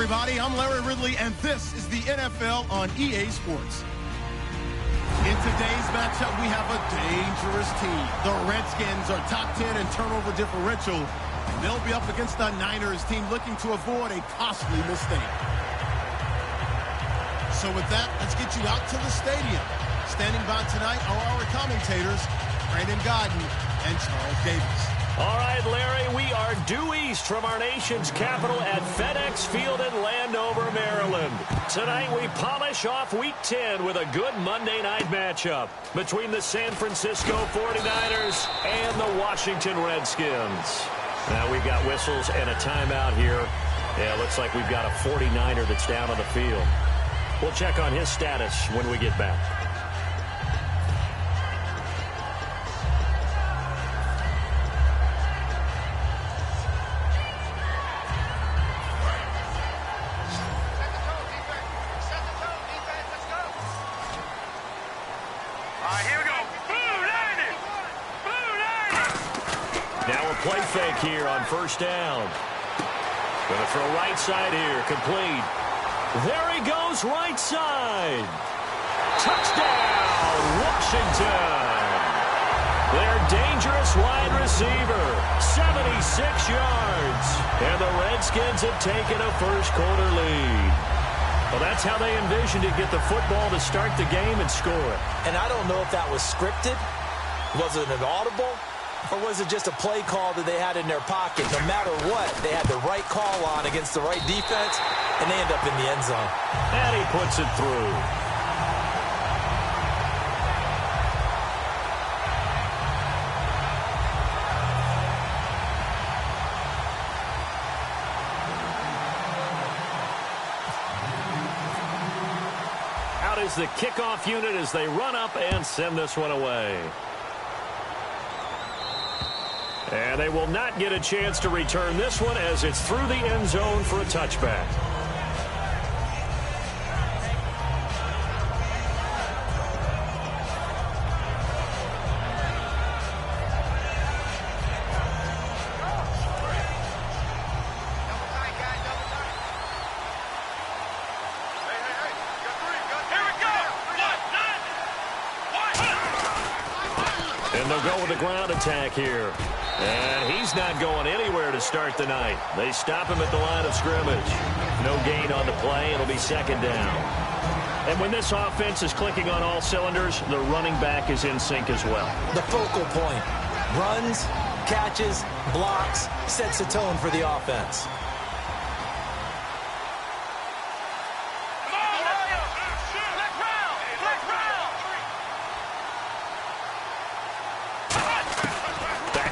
everybody. I'm Larry Ridley, and this is the NFL on EA Sports. In today's matchup, we have a dangerous team. The Redskins are top 10 in turnover differential, and they'll be up against the Niners team looking to avoid a costly mistake. So with that, let's get you out to the stadium. Standing by tonight are our commentators, Brandon Godden and Charles Davis. All right, Larry, we are due east from our nation's capital at FedEx Field in Landover, Maryland. Tonight, we polish off Week 10 with a good Monday night matchup between the San Francisco 49ers and the Washington Redskins. Now, we've got whistles and a timeout here. Yeah, looks like we've got a 49er that's down on the field. We'll check on his status when we get back. Play fake here on first down. Going to throw right side here. Complete. There he goes, right side. Touchdown, Washington. Their dangerous wide receiver, 76 yards. And the Redskins have taken a first-quarter lead. Well, that's how they envisioned it, get the football to start the game and score it. And I don't know if that was scripted. Was it an audible? Or was it just a play call that they had in their pocket? No matter what, they had the right call on against the right defense, and they end up in the end zone. And he puts it through. Out is the kickoff unit as they run up and send this one away. And they will not get a chance to return this one as it's through the end zone for a touchback. And they'll go with the ground attack here. And he's not going anywhere to start the night. They stop him at the line of scrimmage. No gain on the play. It'll be second down. And when this offense is clicking on all cylinders, the running back is in sync as well. The focal point. Runs, catches, blocks, sets the tone for the offense.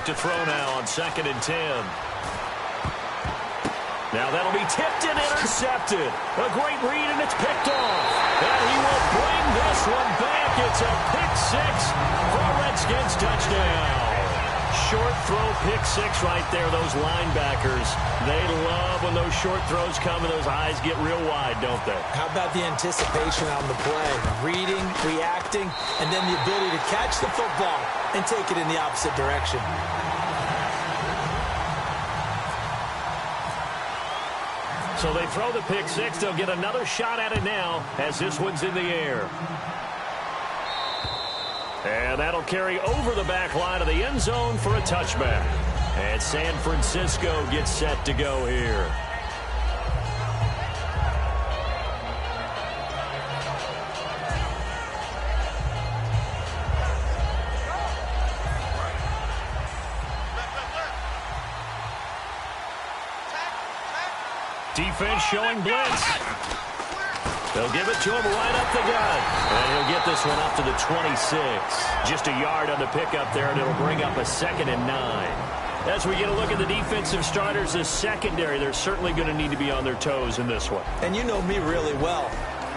To throw now on 2nd and 10. Now that'll be tipped and intercepted. A great read, and it's picked off. And he will bring this one back. It's a pick six for a Redskins touchdown. Short throw, pick six right there. Those linebackers, they love when those short throws come and those eyes get real wide, don't they? How about the anticipation on the play? Reading, reacting, and then the ability to catch the football and take it in the opposite direction. So they throw the pick six. They'll get another shot at it now as this one's in the air. And that'll carry over the back line of the end zone for a touchback. And San Francisco gets set to go here. Defense showing blitz. They'll give it to him right up the gut. And he'll get this one up to the 26. Just a yard on the pickup there, and it'll bring up a 2nd and 9. As we get a look at the defensive starters, the secondary, they're certainly going to need to be on their toes in this one. And you know me really well.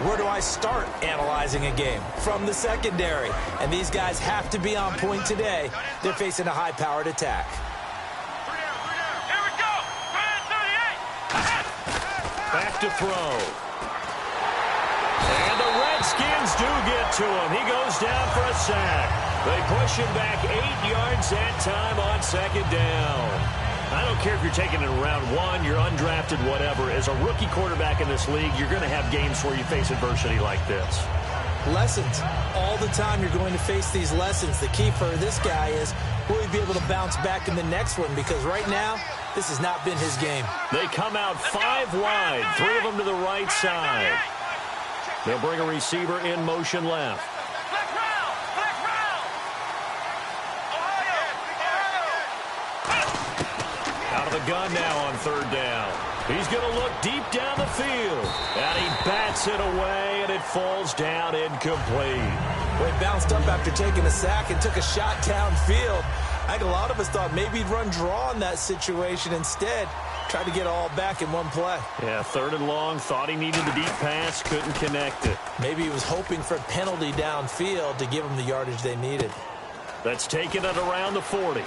Where do I start analyzing a game? From the secondary. And these guys have to be on point today. They're facing a high-powered attack. Back to throw. And the Redskins do get to him. He goes down for a sack. They push him back 8 yards that time on 2nd down. I don't care if you're taking it in round 1, you're undrafted, whatever. As a rookie quarterback in this league, you're going to have games where you face adversity like this. Lessons. All the time you're going to face these lessons. The key for this guy is, will he be able to bounce back in the next one? Because right now, this has not been his game. They come out 5 wide, 3 of them to the right side. They'll bring a receiver in motion left. Out of the gun now on 3rd down. He's going to look deep down the field. And he bats it away, and it falls down incomplete. Well, he bounced up after taking a sack and took a shot downfield. I think a lot of us thought maybe he'd run draw in that situation. Instead, tried to get it all back in one play. Yeah, 3rd and long, thought he needed the deep pass, couldn't connect it. Maybe he was hoping for a penalty downfield to give him the yardage they needed. That's taken it around the 40.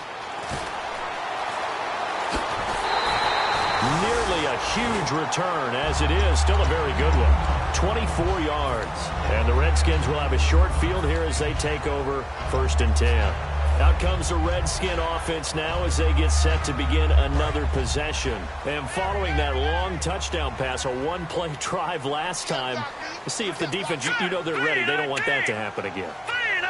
Nearly a huge return, as it is still a very good one. 24 yards. And the Redskins will have a short field here as they take over 1st and 10. Out comes the Redskin offense now as they get set to begin another possession. And following that long touchdown pass, a one-play drive last time, we'll see if the defense, you know they're ready. They don't want that to happen again.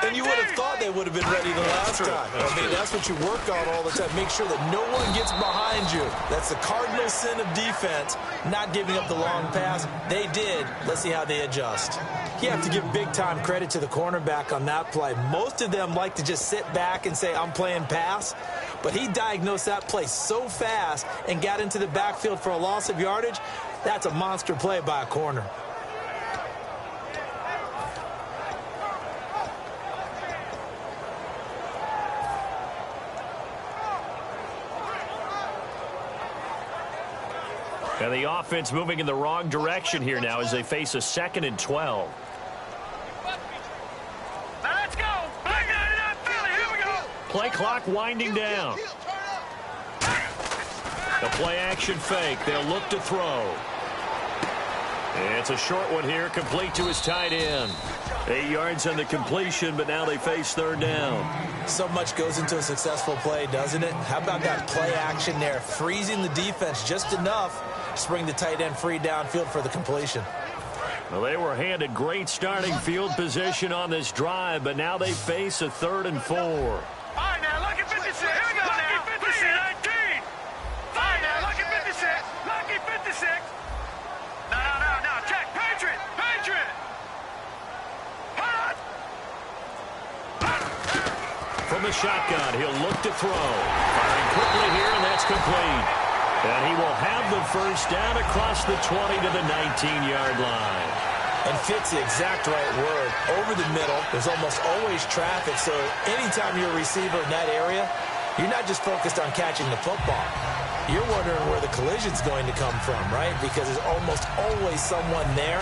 And you would have thought they would have been ready the last time. I mean, that's what you work on all the time. Make sure that no one gets behind you. That's the cardinal sin of defense, not giving up the long pass. They did. Let's see how they adjust. You have to give big-time credit to the cornerback on that play. Most of them like to just sit back and say, I'm playing pass. But he diagnosed that play so fast and got into the backfield for a loss of yardage. That's a monster play by a corner. And the offense moving in the wrong direction here now as they face a 2nd and 12. Let's go. Here we go. Play clock winding down. The play action fake. They'll look to throw. It's a short one here, complete to his tight end. 8 yards on the completion, but now they face 3rd down. So much goes into a successful play, doesn't it? How about that play action there, freezing the defense just enough to bring the tight end free downfield for the completion. Well, they were handed great starting field position on this drive, but now they face a 3rd and 4. All right, now, lucky 56. Here we go now. 56. 19. All right, now, lucky 56. Lucky 56. No. Check. Patriot. From the shotgun, he'll look to throw. Firing quickly here, and that's complete. And he will have the 1st down across the 20 to the 19-yard line. And fits the exact right word. Over the middle, there's almost always traffic, so anytime you're a receiver in that area, you're not just focused on catching the football. You're wondering where the collision's going to come from, right? Because there's almost always someone there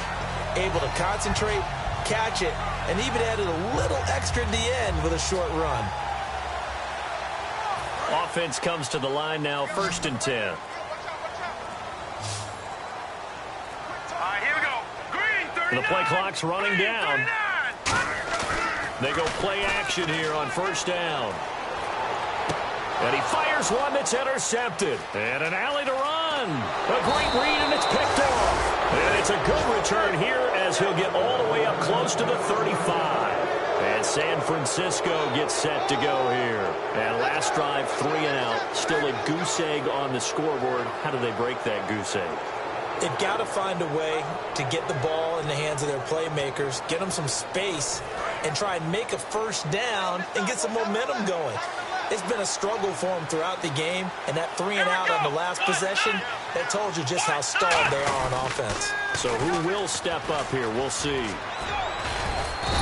able to concentrate, catch it, and even added a little extra at the end with a short run. Offense comes to the line now, 1st and 10. All right, here we go. Green, 39. The play clock's running down. 39. They go play action here on 1st down. And he fires one that's intercepted. And an alley to run. A great read, and it's picked off. And it's a good return here as he'll get all the way up close to the 35. And San Francisco gets set to go here. And last drive, 3 and out. Still a goose egg on the scoreboard. How do they break that goose egg? They've got to find a way to get the ball in the hands of their playmakers, get them some space, and try and make a 1st down and get some momentum going. It's been a struggle for them throughout the game, and that 3 and out on the last possession, that told you just how stalled they are on offense. So who will step up here? We'll see.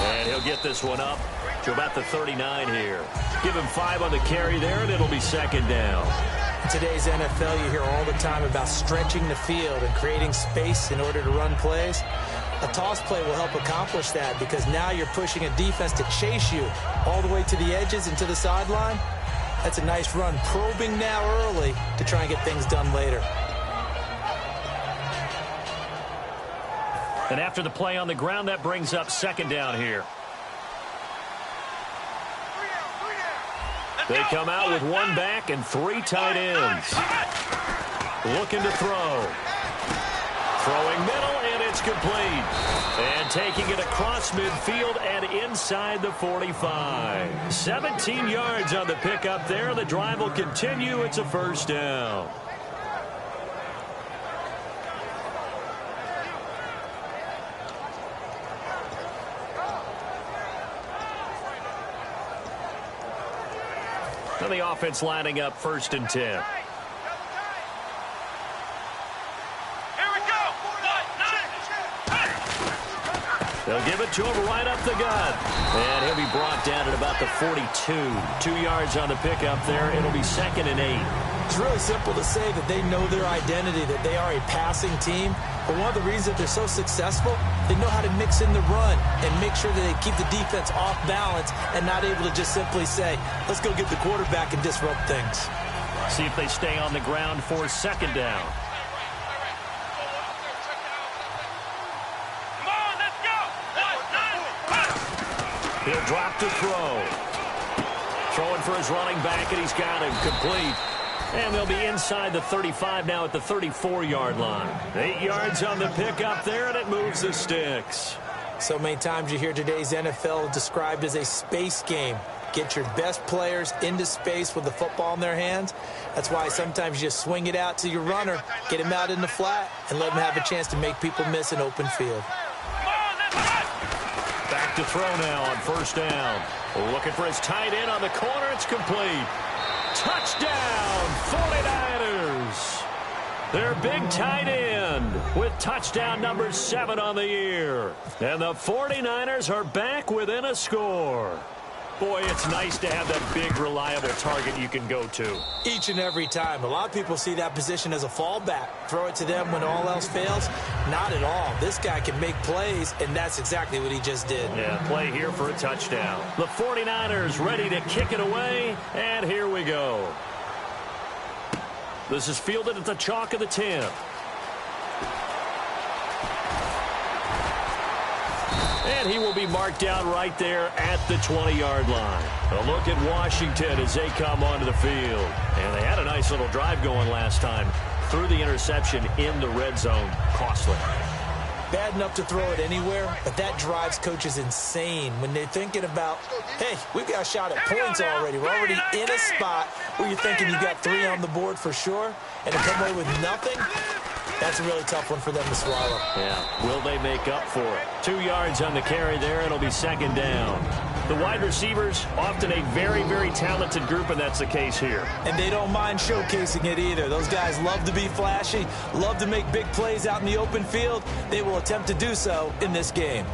And he'll get this one up to about the 39 here. Give him 5 on the carry there, and it'll be 2nd down. In today's NFL, you hear all the time about stretching the field and creating space in order to run plays. A toss play will help accomplish that because now you're pushing a defense to chase you all the way to the edges and to the sideline. That's a nice run, probing now early to try and get things done later. And after the play on the ground, that brings up 2nd down here. They come out with one back and 3 tight ends. Looking to throw. Throwing middle, and it's complete. And taking it across midfield and inside the 45. 17 yards on the pickup there. The drive will continue. It's a first down. And the offense lining up 1st and 10. They'll give it to him right up the gut. And he'll be brought down at about the 42. 2 yards on the pickup there. It'll be 2nd and 8. It's really simple to say that they know their identity, that they are a passing team. But one of the reasons that they're so successful, they know how to mix in the run and make sure that they keep the defense off balance and not able to just simply say, let's go get the quarterback and disrupt things. See if they stay on the ground for 2nd down. He'll drop to throw. Throwing for his running back, and he's got him complete. And they'll be inside the 35 now at the 34-yard line. 8 yards on the pickup there, and it moves the sticks. So many times you hear today's NFL described as a space game. Get your best players into space with the football in their hands. That's why sometimes you just swing it out to your runner, get him out in the flat, and let him have a chance to make people miss an open field. Back to throw now on 1st down. Looking for his tight end on the corner. It's complete. Touchdown, 49ers. Their big tight end with touchdown number 7 on the year. And the 49ers are back within a score. Boy, it's nice to have that big, reliable target you can go to. Each and every time. A lot of people see that position as a fallback. Throw it to them when all else fails. Not at all. This guy can make plays, and that's exactly what he just did. Yeah, play here for a touchdown. The 49ers ready to kick it away, and here we go. This is fielded at the chalk of the 10. And he will be marked down right there at the 20-yard line. A look at Washington as they come onto the field. And they had a nice little drive going last time. Threw the interception in the red zone. Costly. Bad enough to throw it anywhere, but that drives coaches insane when they're thinking about, hey, we've got a shot at points already. We're already in a spot where you're thinking you got 3 on the board for sure, and to come away with nothing, that's a really tough one for them to swallow. Yeah, will they make up for it? 2 yards on the carry there. It'll be 2nd down. The wide receivers, often a very, very talented group, and that's the case here. And they don't mind showcasing it either. Those guys love to be flashy, love to make big plays out in the open field. They will attempt to do so in this game.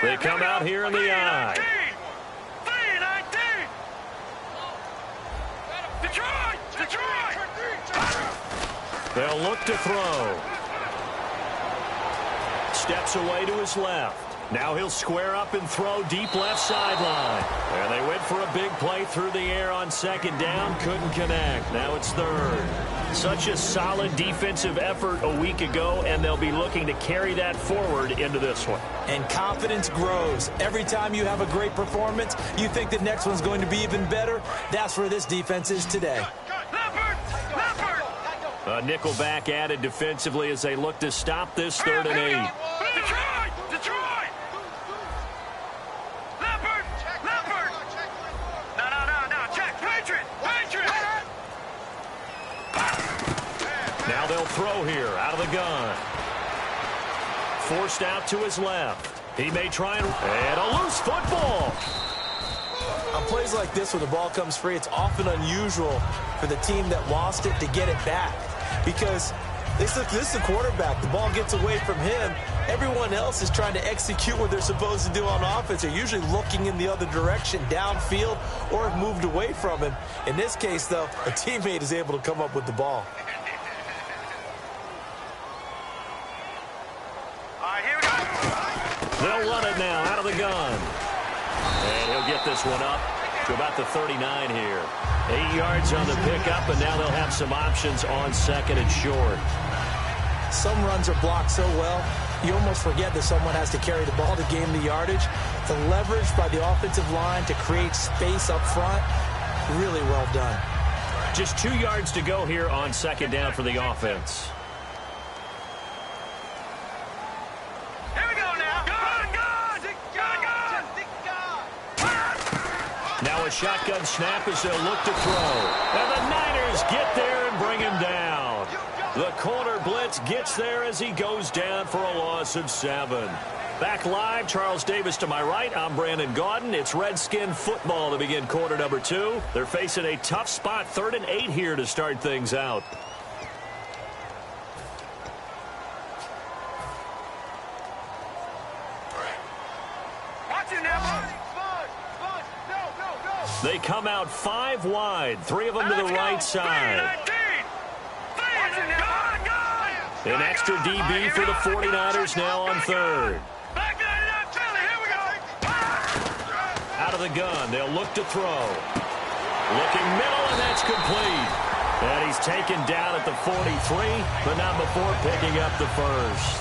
They come out here in the eye. They'll look to throw. Steps away to his left. Now he'll square up and throw deep left sideline. And they went for a big play through the air on 2nd down. Couldn't connect. Now it's 3rd. Such a solid defensive effort a week ago, and they'll be looking to carry that forward into this one. And confidence grows. Every time you have a great performance, you think the next one's going to be even better. That's where this defense is today. A nickelback added defensively as they look to stop this 3rd and 8. Detroit! Leopard! No, check! Patriot! Now they'll throw here out of the gun. Forced out to his left. He may try and a loose football. On plays like this, when the ball comes free, it's often unusual for the team that lost it to get it back. Because this is the quarterback. The ball gets away from him. Everyone else is trying to execute what they're supposed to do on offense. They're usually looking in the other direction, downfield, or have moved away from him. In this case, though, a teammate is able to come up with the ball. All right, here we go. They'll run it now out of the gun. And he'll get this one up to about the 39 here. 8 yards on the pickup, and now they'll have some options on 2nd and short. some runs are blocked so well, you almost forget that someone has to carry the ball to gain the yardage. The leverage by the offensive line to create space up front, really well done. Just 2 yards to go here on second down for the offense. Here we go now. Now a shotgun snap as they'll look to throw. And the Niners get there and bring him down. The corner blitz gets there as he goes down for a loss of 7. Back live, Charles Davis to my right. I'm Brandon Gaudin. It's Redskin football to begin quarter number 2. They're facing a tough spot, 3rd and 8 here to start things out. They come out 5 wide, 3 of them to the right side. An extra DB for the 49ers now on 3rd. Out of the gun, they'll look to throw. Looking middle, and that's complete. And he's taken down at the 43, but not before picking up the first.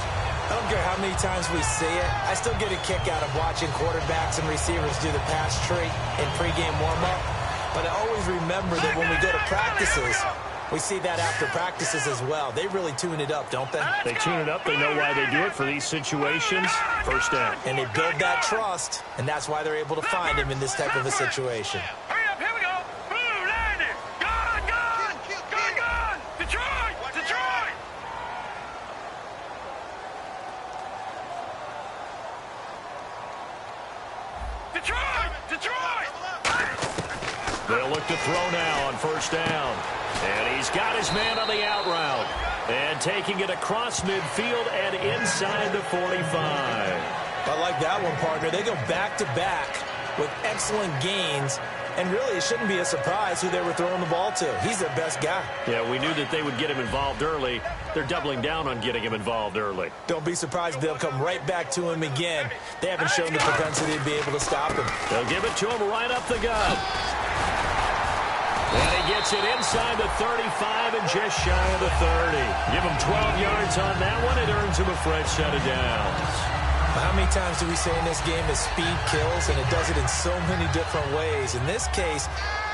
I don't care how many times we see it. I still get a kick out of watching quarterbacks and receivers do the pass tree in pregame warm-up. But I always remember that when we go to practices, we see that after practices as well. They really tune it up, don't they? They tune it up. They know why they do it for these situations. First down. And they build that trust, and that's why they're able to find him in this type of a situation. Hurry up, here we go. Blue, landing. Gone. Detroit. They'll look to throw now on first down. And he's got his man on the out route. And taking it across midfield and inside the 45. I like that one, partner. They go back-to-back with excellent gains. And really, it shouldn't be a surprise who they were throwing the ball to. He's their best guy. Yeah, we knew that they would get him involved early. They're doubling down on getting him involved early. Don't be surprised they'll come right back to him again. They haven't shown the propensity to be able to stop him. They'll give it to him right up the gut. And he gets it inside the 35 and just shy of the 30. Give him 12 yards on that one. It earns him a fresh set of downs. How many times do we say in this game that speed kills, and it does it in so many different ways? In this case,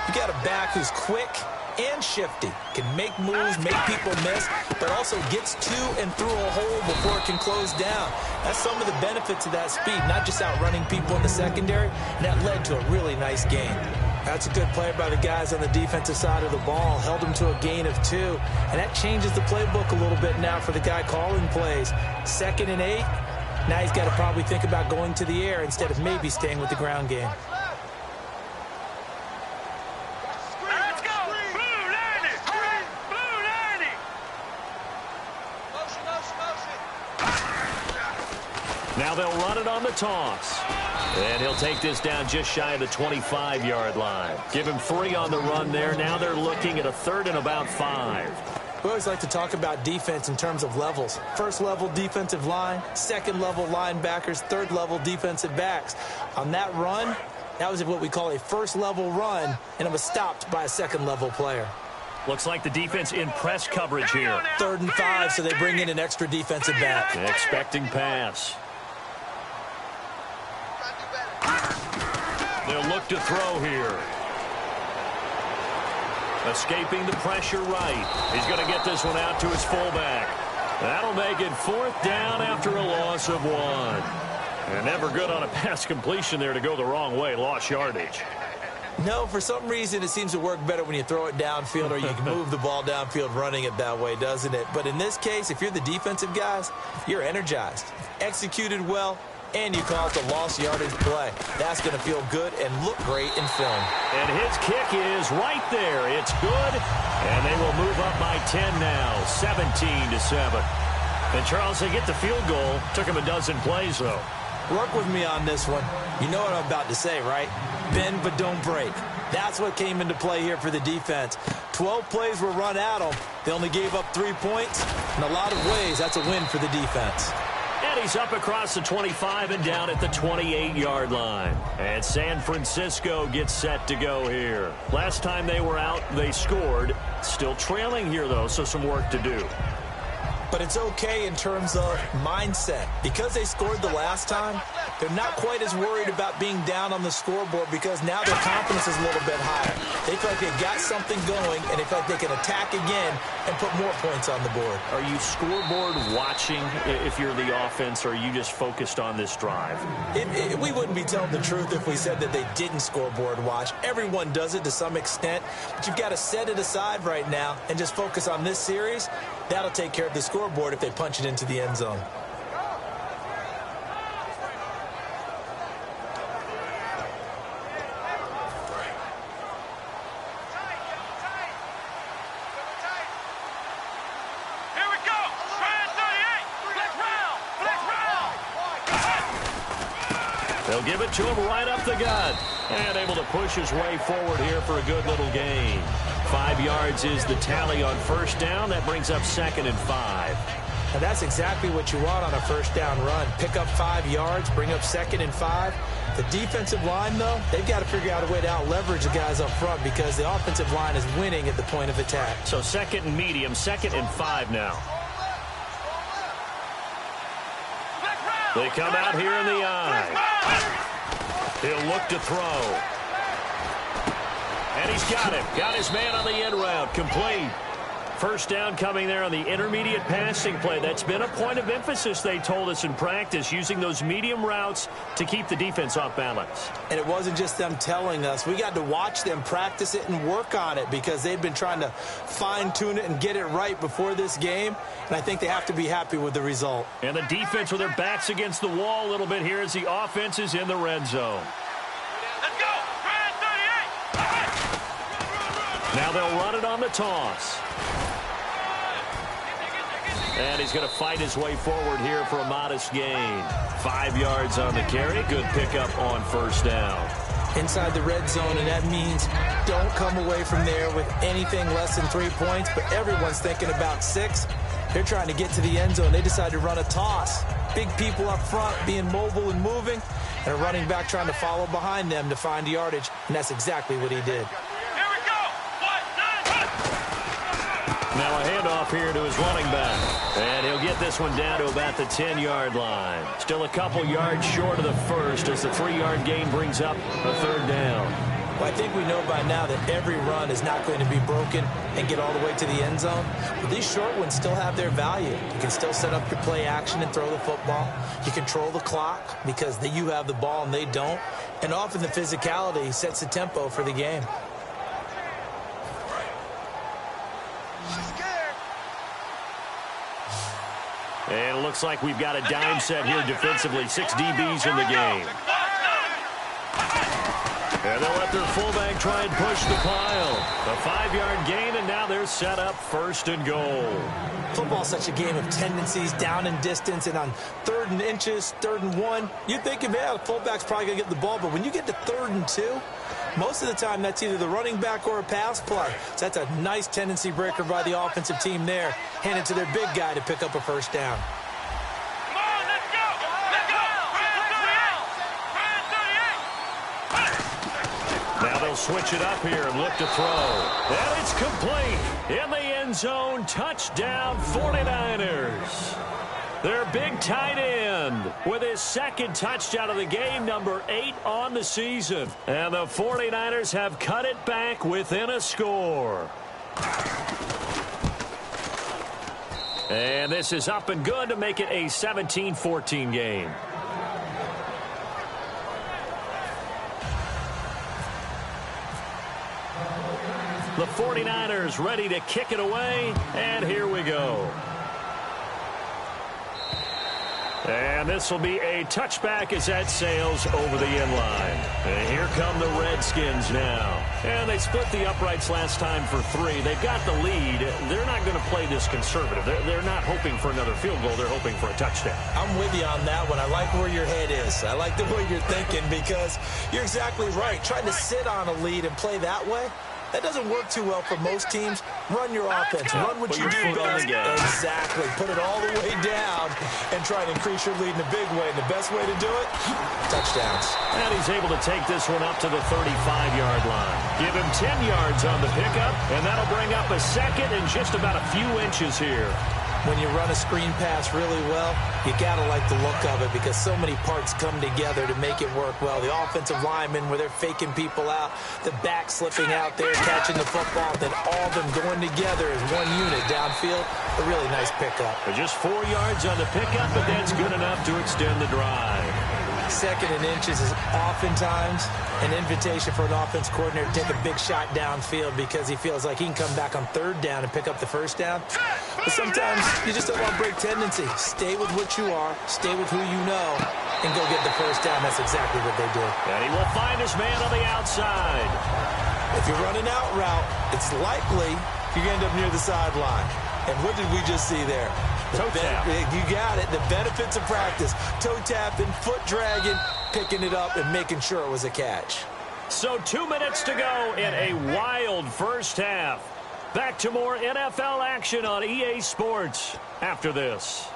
you got a back who's quick and shifty, can make moves, make people miss, but also gets to and through a hole before it can close down. That's some of the benefits of that speed, not just outrunning people in the secondary, and that led to a really nice gain. That's a good play by the guys on the defensive side of the ball. Held them to a gain of 2, and that changes the playbook a little bit now for the guy calling plays. 2nd and 8. Now he's got to probably think about going to the air instead of maybe staying with the ground game. Let's go. Blue, landing. Blue, landing. Motion. Now they'll run it on the toss. And he'll take this down just shy of the 25-yard line. Give him 3 on the run there. Now they're looking at a 3rd and about 5. We always like to talk about defense in terms of levels. 1st level defensive line, 2nd level linebackers, 3rd level defensive backs. On that run, that was what we call a 1st level run, and it was stopped by a 2nd level player. Looks like the defense in press coverage here. 3rd and 5, so they bring in an extra defensive back. Expecting pass. They'll look to throw here. Escaping the pressure right. He's going to get this one out to his fullback. That'll make it 4th down after a loss of 1. And never good on a pass completion there to go the wrong way. Lost yardage. No, for some reason it seems to work better when you throw it downfield or you can move the ball downfield running it that way, doesn't it? But in this case, if you're the defensive guys, you're energized, executed well, and you call it the lost yardage play. That's going to feel good and look great in film. And his kick is right there. It's good, and they will move up by 10 now, 17-7. And Charles, they get the field goal. Took him a dozen plays, though. Work with me on this one. You know what I'm about to say, right? Bend but don't break. That's what came into play here for the defense. 12 plays were run at them. They only gave up 3 points. In a lot of ways, that's a win for the defense. And he's up across the 25 and down at the 28-yard line. And San Francisco gets set to go here. Last time they were out, they scored. Still trailing here, though, so some work to do. but it's okay in terms of mindset. Because they scored the last time, they're not quite as worried about being down on the scoreboard because now their confidence is a little bit higher. They feel like they've got something going, and they feel like they can attack again and put more points on the board. Are you scoreboard watching if you're the offense, or are you just focused on this drive? We wouldn't be telling the truth if we said that they didn't scoreboard watch. Everyone does it to some extent, but you've got to set it aside right now and just focus on this series. That'll take care of the scoreboard if they punch it into the end zone. They'll give it to him right up the gut. And able to push his way forward here for a good little gain. 5 yards is the tally on first down. That brings up 2nd and 5. And that's exactly what you want on a first down run. Pick up 5 yards, bring up 2nd and 5. The defensive line, though, they've got to figure out a way to out-leverage the guys up front because the offensive line is winning at the point of attack. So 2nd and medium, 2nd and 5 now. They come out here in the eye. He'll look to throw. And he's got it. Got his man on the end route. Complete. First down coming there on the intermediate passing play. That's been a point of emphasis, they told us in practice, using those medium routes to keep the defense off balance. And it wasn't just them telling us. We got to watch them practice it and work on it because they've been trying to fine-tune it and get it right before this game. And I think they have to be happy with the result. And the defense with their backs against the wall a little bit here as the offense is in the red zone. Let's go! 38! Now they'll run it on the toss. And he's going to fight his way forward here for a modest gain. 5 yards on the carry. Good pickup on first down. Inside the red zone, and that means don't come away from there with anything less than 3 points, but everyone's thinking about 6. They're trying to get to the end zone. They decide to run a toss. Big people up front being mobile and moving, and a running back trying to follow behind them to find yardage, and that's exactly what he did. Now a handoff here to his running back. And he'll get this one down to about the 10-yard line. Still a couple yards short of the first as the 3-yard gain brings up a third down. Well, I think we know by now that every run is not going to be broken and get all the way to the end zone. But these short ones still have their value. You can still set up your play action and throw the football. You control the clock because you have the ball and they don't. And often the physicality sets the tempo for the game. And it looks like we've got a dime set here defensively. 6 DBs in the game. And they'll let their fullback try and push the pile. A 5-yard gain, and now they're set up 1st and goal. Football's such a game of tendencies, down and distance, and on 3rd and inches, 3rd and 1, you're thinking, man, the fullback's probably going to get the ball. But when you get to 3rd and 2, most of the time that's either the running back or a pass play. So that's a nice tendency breaker by the offensive team there. Hand it to their big guy to pick up a first down. Come on, let's go! Let's go! Now they'll switch it up here and look to throw. And it's complete. In the end zone, touchdown 49ers. Their big tight end with his 2nd touchdown of the game, number 8 on the season. And the 49ers have cut it back within a score. And this is up and good to make it a 17-14 game. The 49ers ready to kick it away, and here we go. And this will be a touchback as that sails over the end line. And here come the Redskins now. And they split the uprights last time for 3. They've got the lead. They're not going to play this conservative. They're not hoping for another field goal. They're hoping for a touchdown. I'm with you on that one. I like where your head is. I like the way you're thinking because you're exactly right. Trying to sit on a lead and play that way, that doesn't work too well for most teams. Run your offense. Run what you do best. Exactly. Put it all the way down and try and increase your lead in a big way. And the best way to do it, touchdowns. And he's able to take this one up to the 35-yard line. Give him 10 yards on the pickup, and that'll bring up a 2nd and just about a few inches here. when you run a screen pass really well, you got to like the look of it because so many parts come together to make it work well. The offensive linemen, where they're faking people out, the back slipping out there, catching the football, then all of them going together as one unit downfield. A really nice pickup. Just 4 yards on the pickup, but that's good enough to extend the drive. Second and inches is oftentimes an invitation for an offense coordinator to take a big shot downfield because he feels like he can come back on third down and pick up the first down. But sometimes you just don't want to break tendency. Stay with what you are, stay with who you know, and go get the first down. That's exactly what they did. And he will find his man on the outside. If you're running out route, it's likely you're going to end up near the sideline. And what did we just see there? Toe tap. You got it. The benefits of practice. Toe tapping, foot dragging, picking it up, and making sure it was a catch. So 2 minutes to go in a wild first half. Back to more NFL action on EA Sports after this.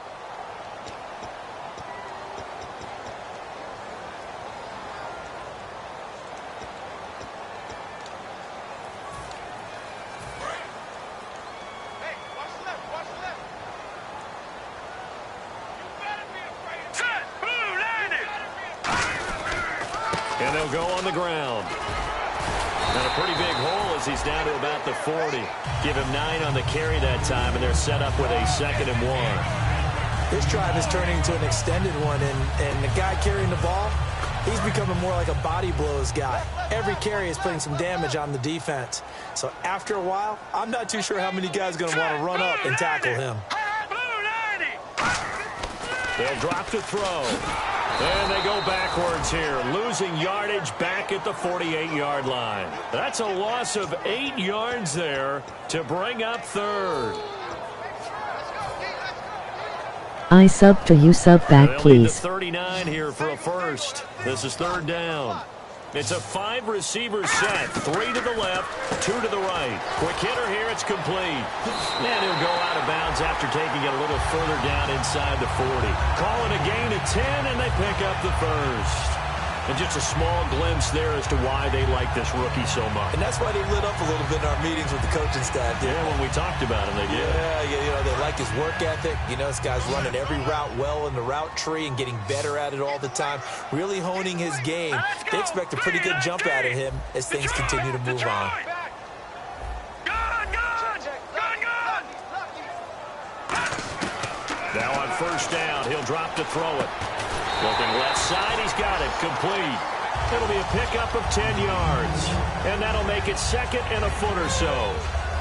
And they'll go on the ground. And a pretty big hole as he's down to about the 40. Give him 9 on the carry that time, and they're set up with a 2nd and 1. This drive is turning into an extended one, and the guy carrying the ball, he's becoming more like a body blows guy. Every carry is putting some damage on the defense. So after a while, I'm not too sure how many guys are going to want to run up and tackle him. They'll drop to throw. And they go backwards here, losing yardage back at the 48-yard line. That's a loss of 8 yards there to bring up third. I sub to you, sub back, please. 39 here for a first. This is third down. It's a 5-receiver set. 3 to the left, 2 to the right. Quick hitter here, it's complete. And he'll go out of bounds after taking it a little further down inside the 40. Call it a gain of 10, and they pick up the first. And just a small glimpse there as to why they like this rookie so much. And that's why they lit up a little bit in our meetings with the coaching staff. Yeah, when we talked about him, they did. Yeah, they like his work ethic. You know, this guy's running every route well in the route tree and getting better at it all the time, really honing his game. They expect a pretty good jump out of him as things continue to move on. Now on first down, he'll drop to throw it. Looking left side, he's got it, complete. It'll be a pickup of 10 yards, and that'll make it 2nd and a foot or so.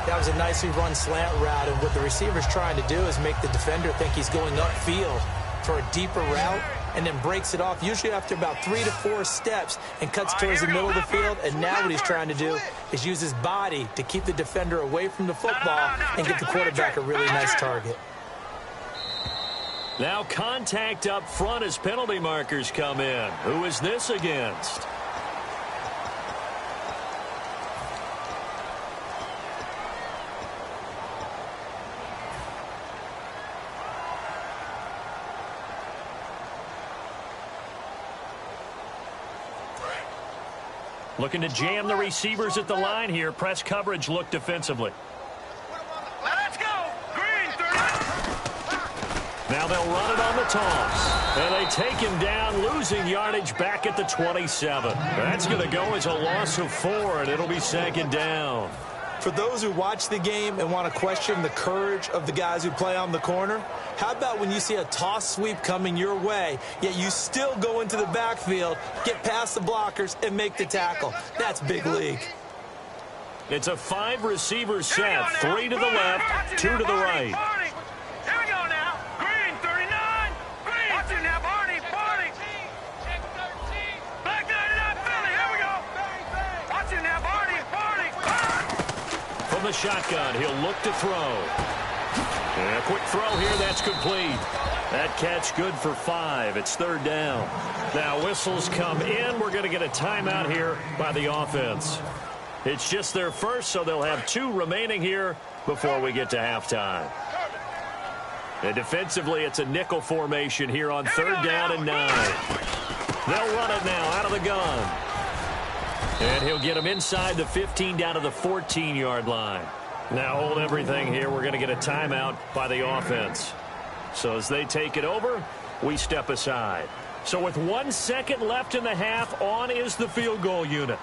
That was a nicely run slant route, and what the receiver's trying to do is make the defender think he's going upfield for a deeper route, and then breaks it off, usually after about 3 to 4 steps, and cuts towards the middle of the field. And now what he's trying to do is use his body to keep the defender away from the football and get the quarterback a really nice target. Now contact up front as penalty markers come in. Who is this against? Looking to jam the receivers at the line here. Press coverage look defensively. Let's go. Green, 30. Now they'll run it on the toss. And they take him down, losing yardage back at the 27. That's going to go as a loss of 4, and it'll be 2nd down. For those who watch the game and want to question the courage of the guys who play on the corner, how about when you see a toss sweep coming your way, yet you still go into the backfield, get past the blockers, and make the tackle? That's big league. It's a 5-receiver set. 3 to the left, 2 to the right. Here we go now. Green, 39. Green. Watch it now, Barney. Barney. Black 99, Philly. Here we go. Watch it now, Barney. Barney. From the shotgun, he'll look to throw. And a quick throw here, that's complete. That catch good for 5. It's 3rd down. Now whistles come in. We're going to get a timeout here by the offense. It's just their first, so they'll have 2 remaining here before we get to halftime. And defensively, it's a nickel formation here on 3rd down and 9. They'll run it now out of the gun. And he'll get him inside the 15 down to the 14-yard line. Now hold everything here. We're going to get a timeout by the offense. So as they take it over, we step aside. So with 1 second left in the half, on is the field goal unit.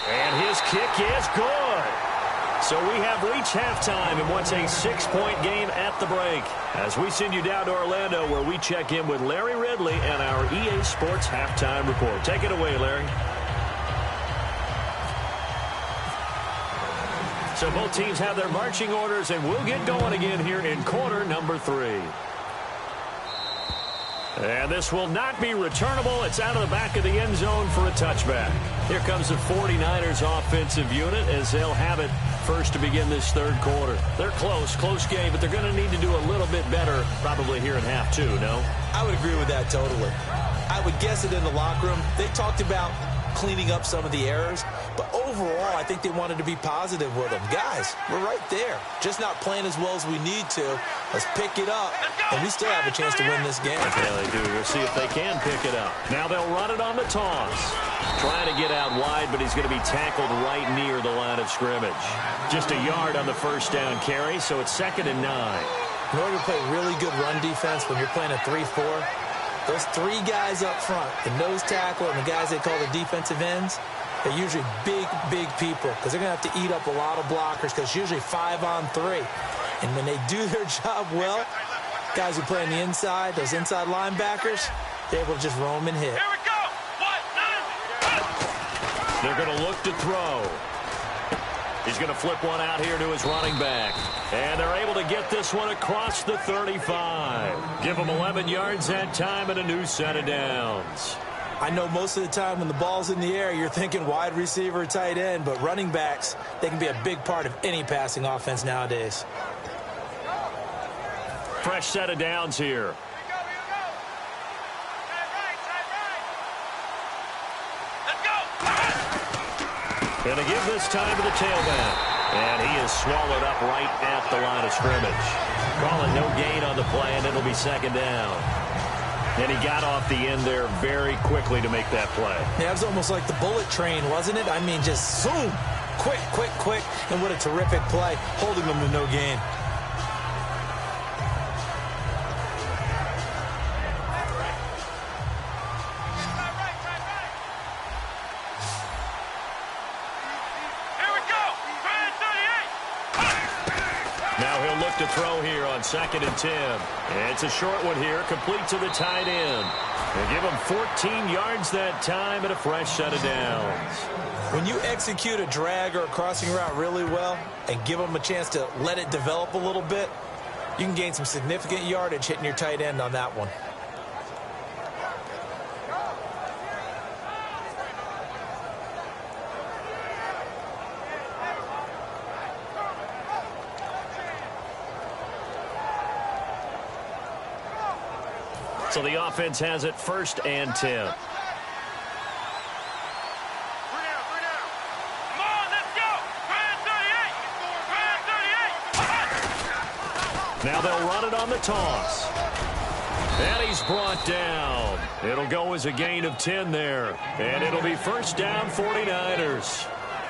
And his kick is good. So we have reached halftime in what's a 6-point game at the break. As we send you down to Orlando, where we check in with Larry Ridley and our EA Sports Halftime Report. Take it away, Larry. So both teams have their marching orders, and we'll get going again here in quarter number 3. And this will not be returnable. It's out of the back of the end zone for a touchback. Here comes the 49ers offensive unit as they'll have it first to begin this third quarter. They're close game, but they're going to need to do a little bit better probably here in half 2, no? I would agree with that totally. I would guess it in the locker room. They talked about cleaning up some of the errors, but overall, I think they wanted to be positive with them. Guys, we're right there. Just not playing as well as we need to. Let's pick it up, and we still have a chance to win this game. Yeah, they do. We'll see if they can pick it up. Now they'll run it on the toss. Trying to get out wide, but he's going to be tackled right near the line of scrimmage. Just a yard on the first down carry, so it's 2nd and 9. In order to play really good run defense when you're playing a 3-4, those 3 guys up front, the nose tackle and the guys they call the defensive ends, they're usually big people because they're going to have to eat up a lot of blockers because it's usually 5 on 3. And when they do their job well, guys who play on the inside, those inside linebackers, they're able to just roam and hit. Here we go. They're going to look to throw. He's going to flip one out here to his running back. And they're able to get this one across the 35. Give them 11 yards that time and a new set of downs. I know most of the time when the ball's in the air, you're thinking wide receiver, tight end, but running backs, they can be a big part of any passing offense nowadays. Fresh set of downs here. Going to give this time to the tailback. And he is swallowed up right at the line of scrimmage. Call it no gain on the play, and it'll be 2nd down. And he got off the end there very quickly to make that play. Yeah, it was almost like the bullet train, wasn't it? I mean, just zoom. Quick. And what a terrific play, holding them to no gain. To throw here on 2nd and 10. And it's a short one here, complete to the tight end. They give him 14 yards that time and a fresh set of downs. When you execute a drag or a crossing route really well and give them a chance to let it develop a little bit, you can gain some significant yardage hitting your tight end on that one. So the offense has it 1st and 10. Come on, let's go. 38. Now they'll run it on the toss. And he's brought down. It'll go as a gain of 10 there. And it'll be 1st down 49ers.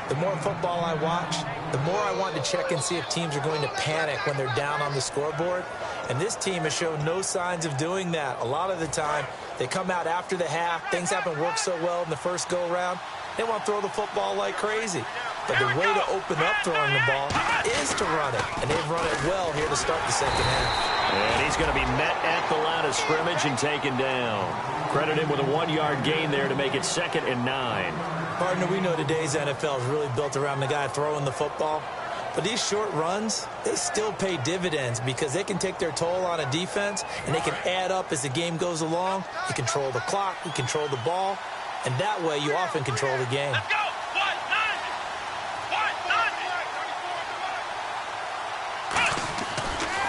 The more football I watch, the more I want to check and see if teams are going to panic when they're down on the scoreboard. And this team has shown no signs of doing that. A lot of the time, they come out after the half. Things haven't worked so well in the first go-around. They want to throw the football like crazy. But the way to open up throwing the ball is to run it. And they've run it well here to start the 2nd half. And he's going to be met at the line of scrimmage and taken down. Credit him with a 1-yard gain there to make it 2nd and 9. Partner, we know today's NFL is really built around the guy throwing the football. But these short runs, they still pay dividends because they can take their toll on a defense and they can add up as the game goes along. You control the clock, you control the ball, and that way you often control the game. Let's go.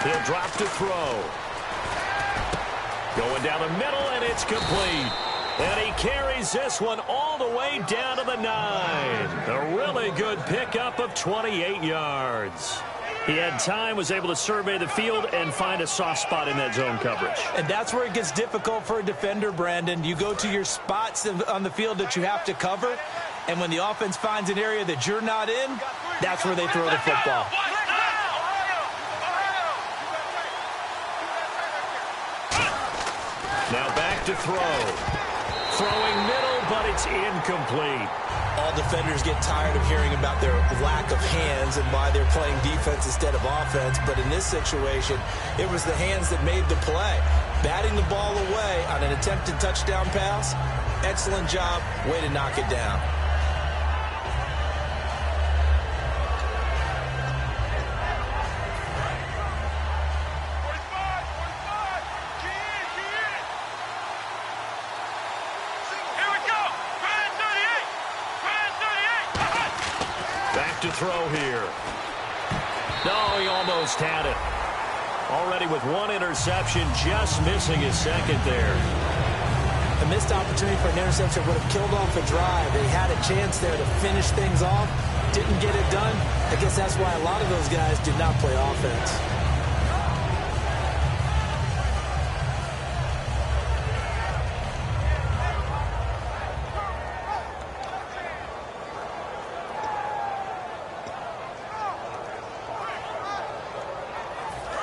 He'll drop to throw. Going down the middle, and it's complete. And he carries this one all the way down to the 9. A really good pickup of 28 yards. He had time, was able to survey the field and find a soft spot in that zone coverage. And that's where it gets difficult for a defender, Brandon. You go to your spots on the field that you have to cover, and when the offense finds an area that you're not in, that's where they throw the football. Now back to throw. Throwing middle, but it's incomplete. All defenders get tired of hearing about their lack of hands and why they're playing defense instead of offense. But in this situation, it was the hands that made the play. Batting the ball away on an attempted touchdown pass, excellent job. Way to knock it down. To throw here. No, he almost had it. Already with one interception, just missing his second there. A missed opportunity for an interception would have killed off a drive. They had a chance there to finish things off. Didn't get it done. I guess that's why a lot of those guys do not play offense.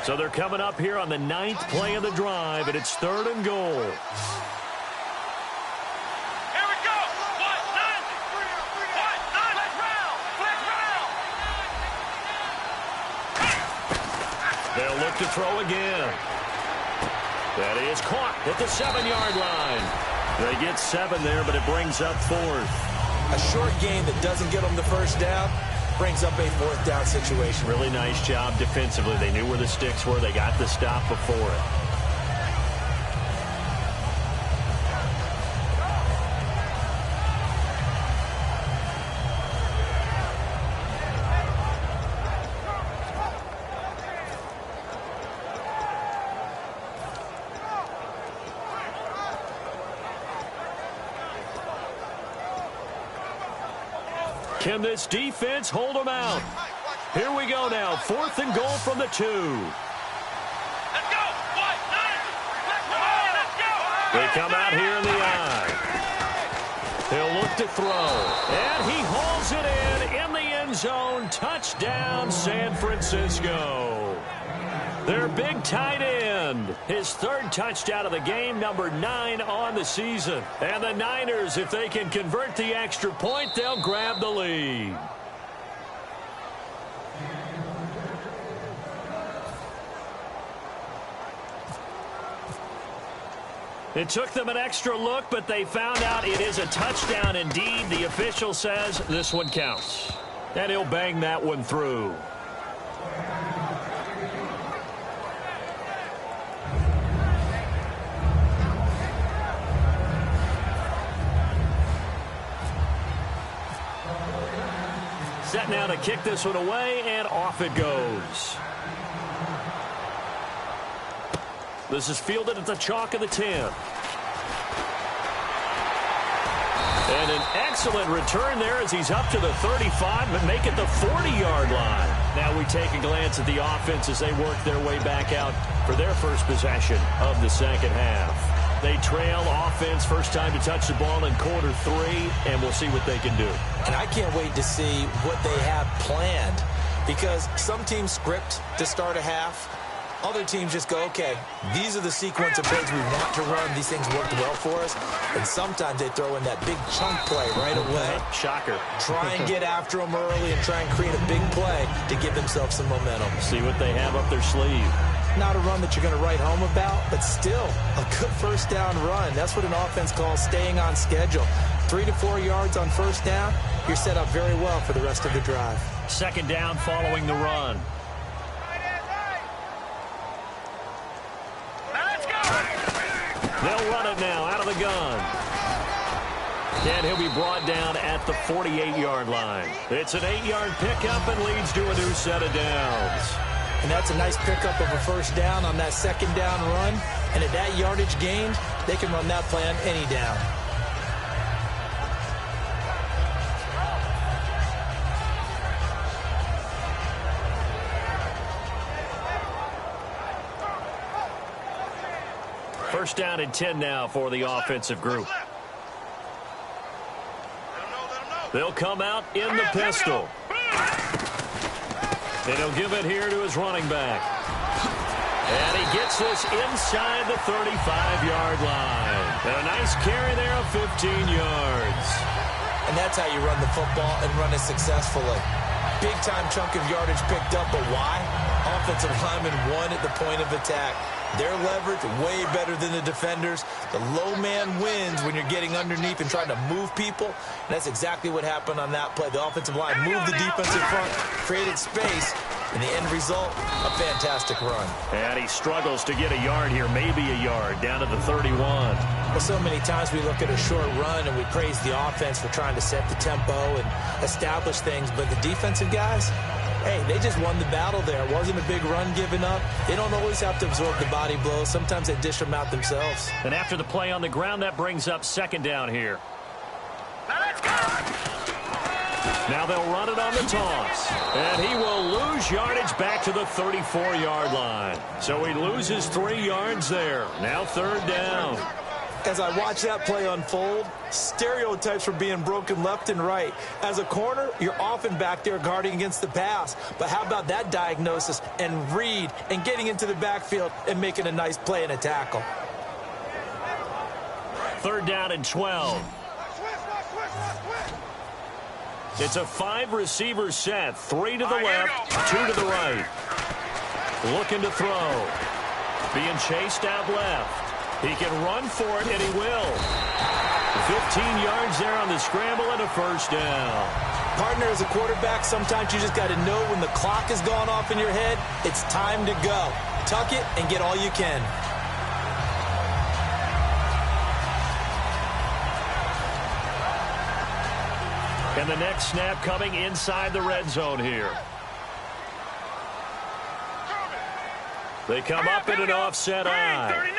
So they're coming up here on the 9th play of the drive, and it's 3rd and goal. Here we go. They'll look to throw again. That is caught at the 7-yard line. They get 7 there, but it brings up 4th. A short gain that doesn't get them the first down brings up a 4th down situation. Really nice job defensively. They knew where the sticks were. They got the stop before it. Can this defense hold them out? Here we go now. 4th and goal from the 2. Let's go. They come out here in the I. He'll look to throw. And he hauls it in the end zone. Touchdown, San Francisco. Their big tight end. His 3rd touchdown of the game, number 9 on the season. And the Niners, if they can convert the extra point, they'll grab the lead. It took them an extra look, but they found out it is a touchdown indeed. The official says this one counts. And he'll bang that one through. Set now to kick this one away, and off it goes. This is fielded at the chalk of the 10. And an excellent return there as he's up to the 35, but make it the 40-yard line. Now we take a glance at the offense as they work their way back out for their first possession of the second half. They trail offense, first time to touch the ball in quarter 3, and we'll see what they can do. And I can't wait to see what they have planned, because some teams script to start a half. Other teams just go, okay, these are the sequence of plays we want to run. These things worked well for us. And sometimes they throw in that big chunk play right away. Shocker. Try and get after them early and try and create a big play to give themselves some momentum. See what they have up their sleeve. Not a run that you're going to write home about, but still a good first down run. That's what an offense calls staying on schedule. 3 to 4 yards on first down, you're set up very well for the rest of the drive. Second down following the run. They'll run it now out of the gun. And he'll be brought down at the 48-yard line. It's an 8-yard pickup and leads to a new set of downs. And that's a nice pickup of a first down on that second down run. And at that yardage gained, they can run that play on any down. First down and 10 now for the offensive group. They'll come out in the pistol. And he'll give it here to his running back. And he gets this inside the 35-yard line. And a nice carry there of 15 yards. And that's how you run the football and run it successfully. Big-time chunk of yardage picked up, but why? Offensive lineman won at the point of attack. Their leverage way better than the defenders. The low man wins when you're getting underneath and trying to move people. And that's exactly what happened on that play. The offensive line moved the defensive front, created space, and the end result, a fantastic run. And he struggles to get a yard here, maybe a yard, down to the 31. Well, so many times we look at a short run and we praise the offense for trying to set the tempo and establish things, but the defensive guys, hey, they just won the battle there. It wasn't a big run given up. They don't always have to absorb the body blows. Sometimes they dish them out themselves. And after the play on the ground, that brings up second down here. Now they'll run it on the toss. And he will lose yardage back to the 34-yard line. So he loses 3 yards there. Now third down. As I watch that play unfold, stereotypes were being broken left and right. As a corner, you're often back there guarding against the pass. But how about that diagnosis and read and getting into the backfield and making a nice play and a tackle? Third down and 12. It's a 5-receiver set. 3 to the left, 2 to the right. Looking to throw. Being chased out left. He can run for it, and he will. 15 yards there on the scramble and a first down. Partner, as a quarterback, sometimes you just got to know when the clock has gone off in your head, it's time to go. Tuck it and get all you can. And the next snap coming inside the red zone here. They come up in an offset eye.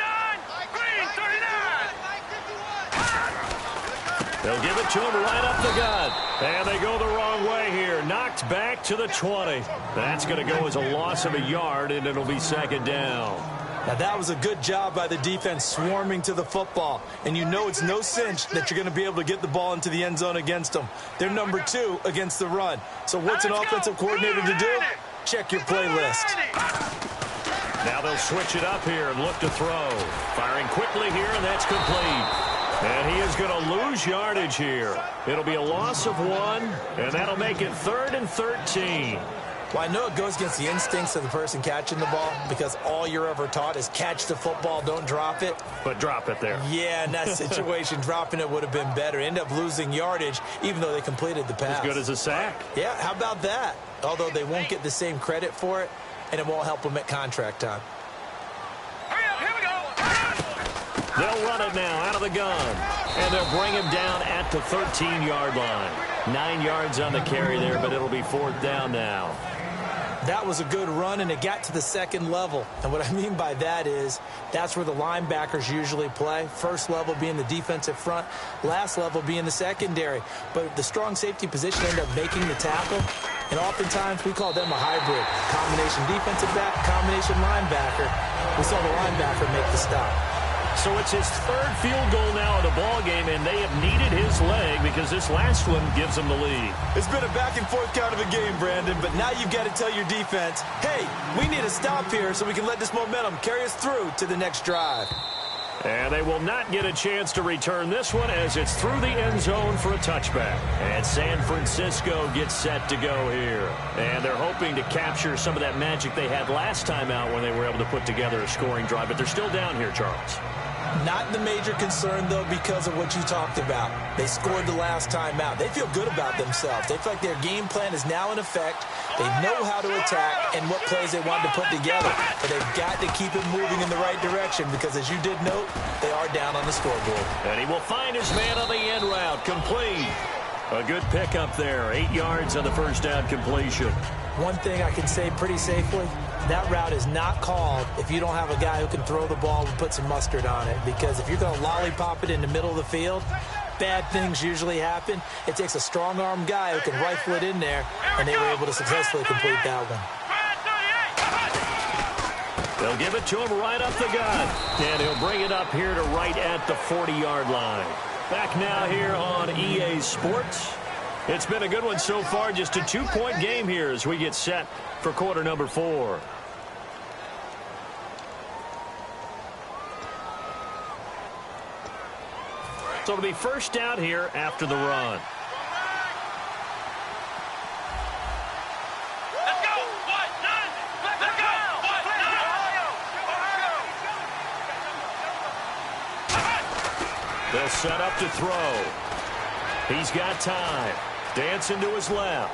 They'll give it to him right up the gut. And they go the wrong way here. Knocked back to the 20. That's going to go as a loss of a yard, and it'll be second down. Now, that was a good job by the defense swarming to the football. And you know it's no cinch that you're going to be able to get the ball into the end zone against them. They're number 2 against the run. So what's an offensive coordinator to do? Check your playlist. Now they'll switch it up here and look to throw. Firing quickly here, and that's complete. And he is going to lose yardage here. It'll be a loss of 1, and that'll make it 3rd and 13. Well, I know it goes against the instincts of the person catching the ball because all you're ever taught is catch the football, don't drop it. But drop it there. Yeah, in that situation, dropping it would have been better. End up losing yardage, even though they completed the pass. As good as a sack. Yeah, how about that? Although they won't get the same credit for it, and it won't help them at contract time. They'll run it now out of the gun. And they'll bring him down at the 13-yard line. 9 yards on the carry there, but it'll be 4th down now. That was a good run, and it got to the second level. And what I mean by that is that's where the linebackers usually play. First level being the defensive front, last level being the secondary. But the strong safety position ended up making the tackle. And oftentimes we call them a hybrid. Combination defensive back, combination linebacker. We saw the linebacker make the stop. So it's his 3rd field goal now of the ball game, and they have needed his leg because this last one gives them the lead. It's been a back-and-forth kind of a game, Brandon, but now you've got to tell your defense, hey, we need a stop here so we can let this momentum carry us through to the next drive. And they will not get a chance to return this one as it's through the end zone for a touchback. And San Francisco gets set to go here. And they're hoping to capture some of that magic they had last time out when they were able to put together a scoring drive. But they're still down here, Charles. Not the major concern, though, because of what you talked about. They scored the last time out. They feel good about themselves. They feel like their game plan is now in effect. They know how to attack and what plays they want to put together. But they've got to keep it moving in the right direction because, as you did note, they are down on the scoreboard. And he will find his man on the end route. Complete. A good pickup there. 8 yards on the first down completion. One thing I can say pretty safely, that route is not called if you don't have a guy who can throw the ball and put some mustard on it. Because if you're going to lollipop it in the middle of the field, bad things usually happen. It takes a strong-arm guy who can rifle it in there, and they were able to successfully complete that one. They'll give it to him right up the gut. And he'll bring it up here to right at the 40-yard line. Back now here on EA Sports. It's been a good one so far. Just a 2-point game here as we get set for quarter number 4. So it'll be first down here after the run. They'll set up to throw. He's got time. Dancing to his left.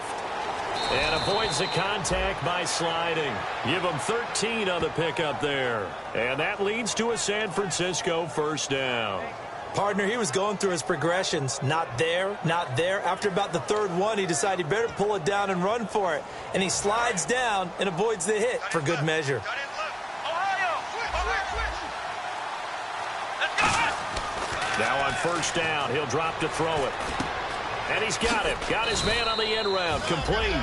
And avoids the contact by sliding. Give him 13 on the pickup there. And that leads to a San Francisco first down. Partner, he was going through his progressions. Not there, not there. After about the third one, he decided he better pull it down and run for it. And he slides down and avoids the hit for good measure. Now on first down, he'll drop to throw it. And he's got it. Got his man on the end route. Complete.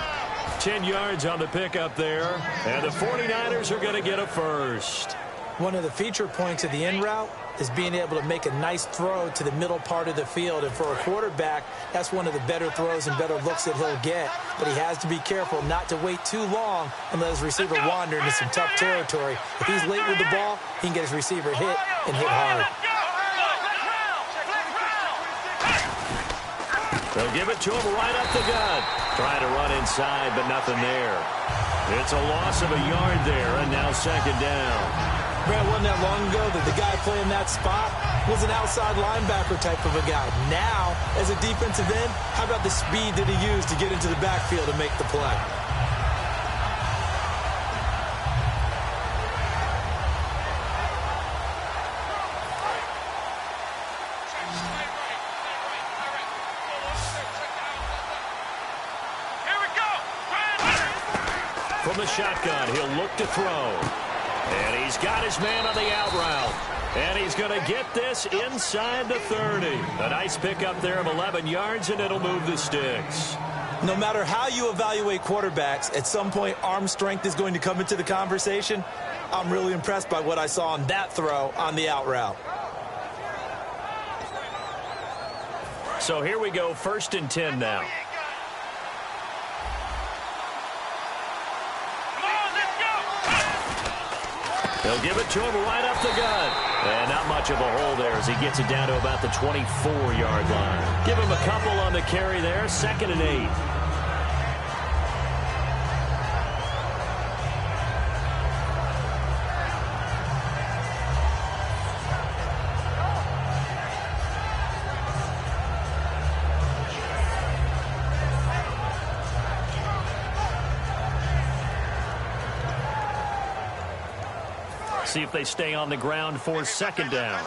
10 yards on the pickup there. And the 49ers are going to get a first. One of the feature points of the in route is being able to make a nice throw to the middle part of the field. And for a quarterback, that's one of the better throws and better looks that he'll get. But he has to be careful not to wait too long and let his receiver wander into some tough territory. If he's late with the ball, he can get his receiver hit and hit hard. They'll give it to him right up the gut. Trying to run inside, but nothing there. It's a loss of a yard there, and now second down. Brad, wasn't that long ago that the guy playing that spot was an outside linebacker type of a guy. Now, as a defensive end, how about the speed that he used to get into the backfield and make the play? From the shotgun, he'll look to throw. And he's got his man on the out route. And he's going to get this inside the 30. A nice pickup there of 11 yards, and it'll move the sticks. No matter how you evaluate quarterbacks, at some point arm strength is going to come into the conversation. I'm really impressed by what I saw on that throw on the out route. So here we go, 1st and 10 now. They'll give it to him right up the gut. And not much of a hole there as he gets it down to about the 24-yard line. Give him a couple on the carry there, 2nd and 8. See if they stay on the ground for 2nd down.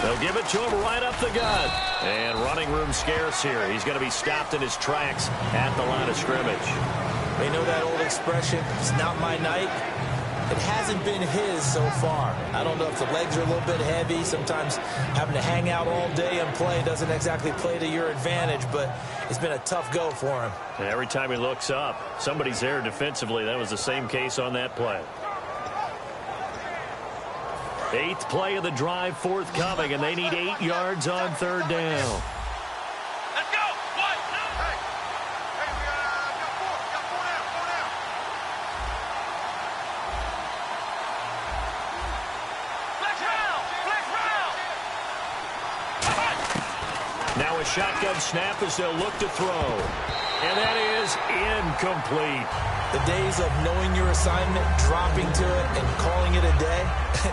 They'll give it to him right up the gut. And running room scarce here. He's going to be stopped in his tracks at the line of scrimmage. They know that old expression, it's not my night. It hasn't been his so far. I don't know if the legs are a little bit heavy. Sometimes having to hang out all day and play doesn't exactly play to your advantage, but it's been a tough go for him. And every time he looks up, somebody's there defensively. That was the same case on that play. 8th play of the drive forthcoming, and they need 8 yards on 3rd down. Now a shotgun snap as they'll look to throw. And that is incomplete. The days of knowing your assignment, dropping to it, and calling it a day,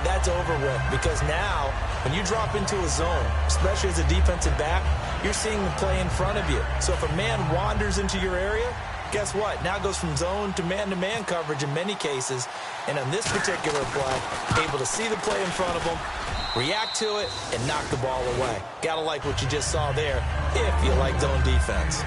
that's over with. Because now, when you drop into a zone, especially as a defensive back, you're seeing the play in front of you. So if a man wanders into your area, guess what? Now it goes from zone to man-to-man coverage in many cases. And on this particular play, able to see the play in front of him, react to it, and knock the ball away. Gotta like what you just saw there if you like zone defense.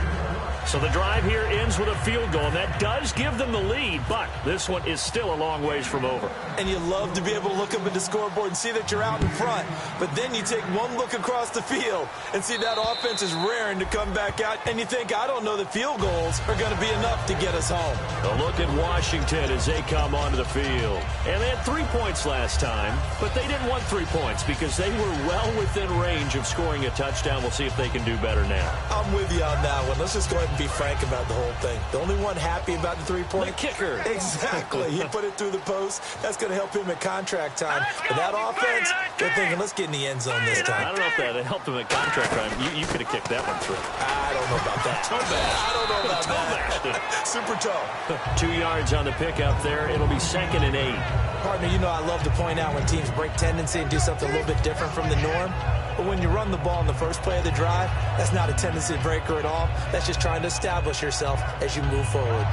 So the drive here ends with a field goal, and that does give them the lead, but this one is still a long ways from over. And you love to be able to look up at the scoreboard and see that you're out in front, but then you take one look across the field and see that offense is raring to come back out, and you think, I don't know that field goals are going to be enough to get us home. A look at Washington as they come onto the field. And they had 3 points last time, but they didn't want 3 points because they were well within range of scoring a touchdown. We'll see if they can do better now. I'm with you on that one. Let's just go ahead and be frank about the whole thing. The only one happy about the 3-point? The kicker. Exactly. He put it through the post. That's going to help him at contract time. But that offense, they're thinking, let's get in the end zone this time. I don't know if that helped him at contract time. You could have kicked that one through. I don't know about that. Toe bash. I don't know about toe that. Super toe. 2 yards on the pickup there. It'll be 2nd and 8. Partner, you know I love to point out when teams break tendency and do something a little bit different from the norm. But when you run the ball in the first play of the drive, that's not a tendency breaker at all. That's just trying to establish yourself as you move forward.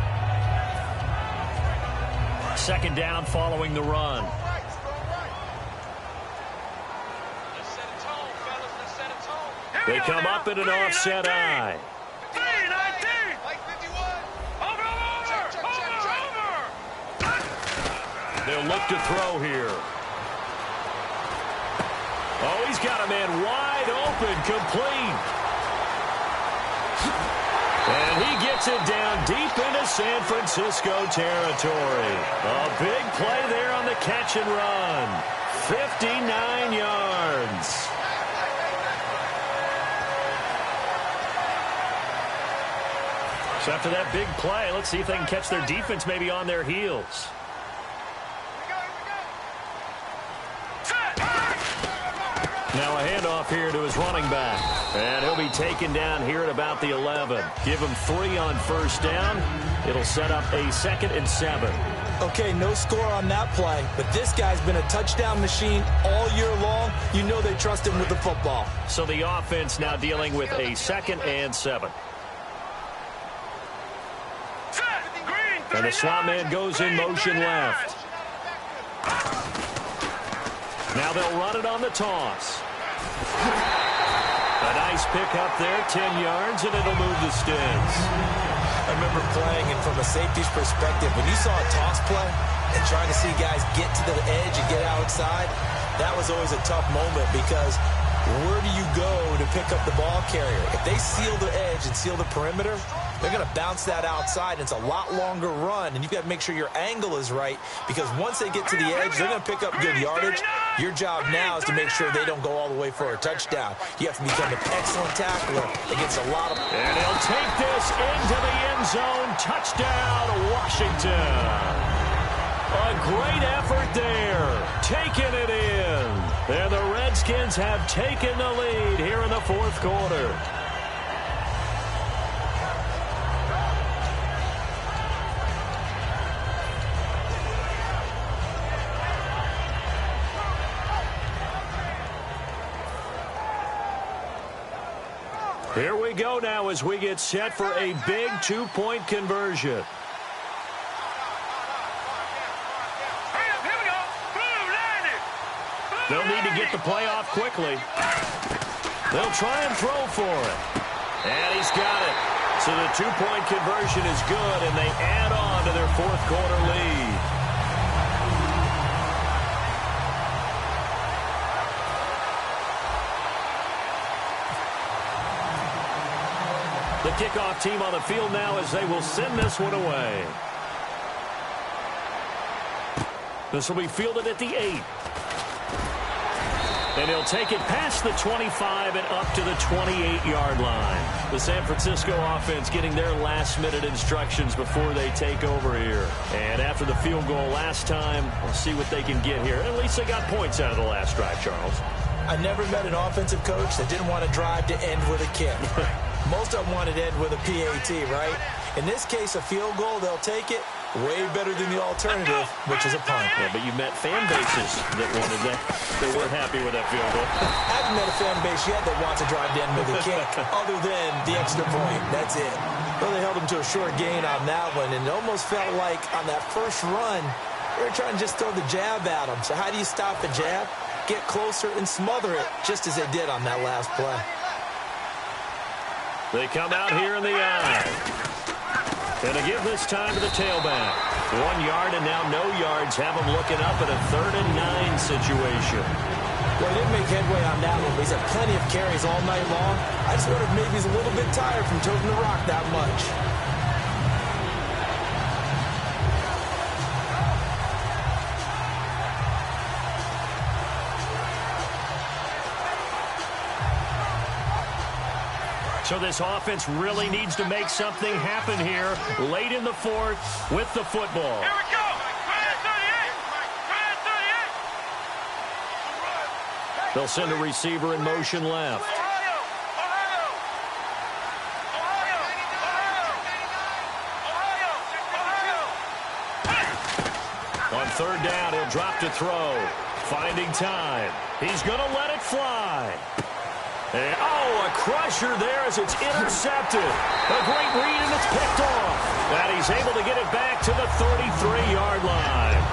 2nd down following the run. They come up in an offset eye. They'll look to throw here. Oh, he's got a man wide open, complete. And he gets it down deep into San Francisco territory. A big play there on the catch and run. 59 yards. So after that big play, let's see if they can catch their defense maybe on their heels. Now a handoff here to his running back. And he'll be taken down here at about the 11. Give him 3 on first down. It'll set up a 2nd and 7. Okay, no score on that play, but this guy's been a touchdown machine all year long. You know they trust him with the football. So the offense now dealing with a 2nd and 7. And the slot man goes in motion left. Now they'll run it on the toss. A nice pickup there, 10 yards, and it'll move the sticks. I remember playing, and from a safety's perspective, when you saw a toss play and trying to see guys get to the edge and get outside, that was always a tough moment because where do you go to pick up the ball carrier? If they seal the edge and seal the perimeter, they're going to bounce that outside. It's a lot longer run, and you've got to make sure your angle is right because once they get to the edge, they're going to pick up good yardage. Your job now is to make sure they don't go all the way for a touchdown. You have to become an excellent tackler against a lot of... And he'll take this into the end zone. Touchdown, Washington. A great effort there. Taking it in. And the Redskins have taken the lead here in the 4th quarter. Here we go now as we get set for a big 2-point conversion. They'll need to get the play off quickly. They'll try and throw for it. And he's got it. So the 2-point conversion is good, and they add on to their 4th quarter lead. The kickoff team on the field now as they will send this one away. This will be fielded at the 8. And he'll take it past the 25 and up to the 28-yard line. The San Francisco offense getting their last-minute instructions before they take over here. And after the field goal last time, we'll see what they can get here. At least they got points out of the last drive, Charles. I never met an offensive coach that didn't want to drive to end with a kick. Most of them wanted to end with a PAT, right? In this case, a field goal, they'll take it. Way better than the alternative, which is a punt. Yeah, but you met fan bases that wanted that. They weren't happy with that field goal. I haven't met a fan base yet that wants to drive to end with a kick, other than the extra point. That's it. Well, they held them to a short gain on that one, and it almost felt like on that first run, they were trying to just throw the jab at them. So how do you stop a jab? Get closer and smother it, just as they did on that last play. They come out here in the eye. Going to give this time to the tailback. 1 yard and now no yards. Have him looking up at a 3rd and 9 situation. Well, he didn't make headway on that one, but he's had plenty of carries all night long. I just wonder if maybe he's a little bit tired from toting the rock that much. So this offense really needs to make something happen here late in the 4th with the football. Here we go. They'll send a receiver in motion left. On 3rd down, he'll drop to throw. Finding time. He's going to let it fly. And, a crusher there as it's intercepted. A great read, and it's picked off. And he's able to get it back to the 33-yard line.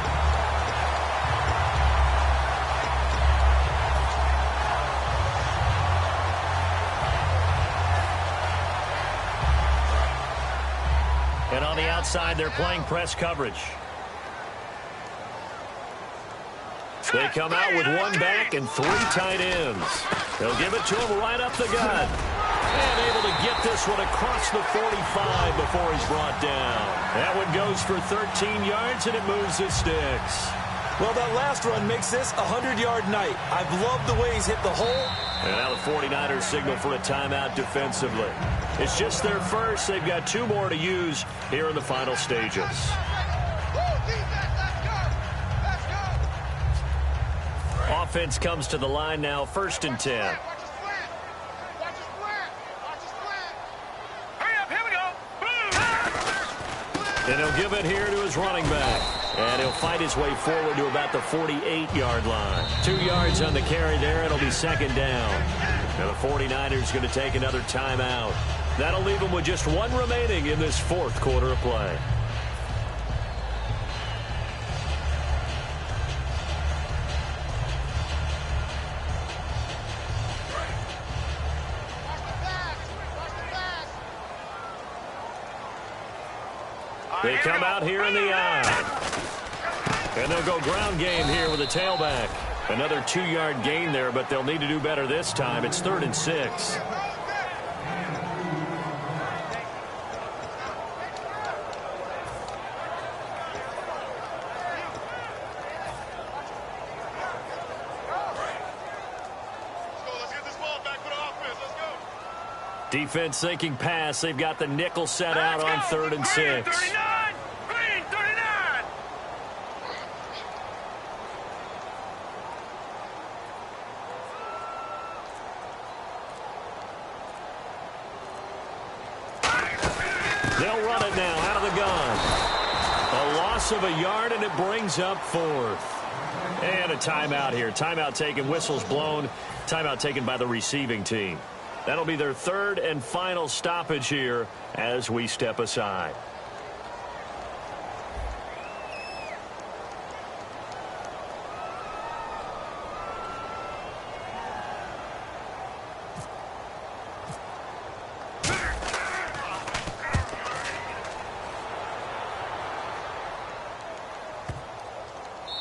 And on the outside, they're playing press coverage. They come out with 1 back and 3 tight ends. They'll give it to him right up the gut. And able to get this one across the 45 before he's brought down. That one goes for 13 yards, and it moves the sticks. Well, that last run makes this a 100-yard night. I've loved the way he's hit the hole. And now the 49ers signal for a timeout defensively. It's just their first. They've got 2 more to use here in the final stages. Offense comes to the line now, 1st and 10. And he'll give it here to his running back. And he'll fight his way forward to about the 48-yard line. 2 yards on the carry there. It'll be 2nd down. And the 49ers going to take another timeout. That'll leave them with just 1 remaining in this 4th quarter of play. They come out here in the eye. And they'll go ground game here with a tailback. Another 2-yard gain there, but they'll need to do better this time. It's 3rd and 6. Defense thinking pass. They've got the nickel set out on 3rd and 6. They'll run it now out of the gun. A loss of a yard, and it brings up 4th. And a timeout here. Timeout taken, whistles blown. Timeout taken by the receiving team. That'll be their 3rd and final stoppage here as we step aside.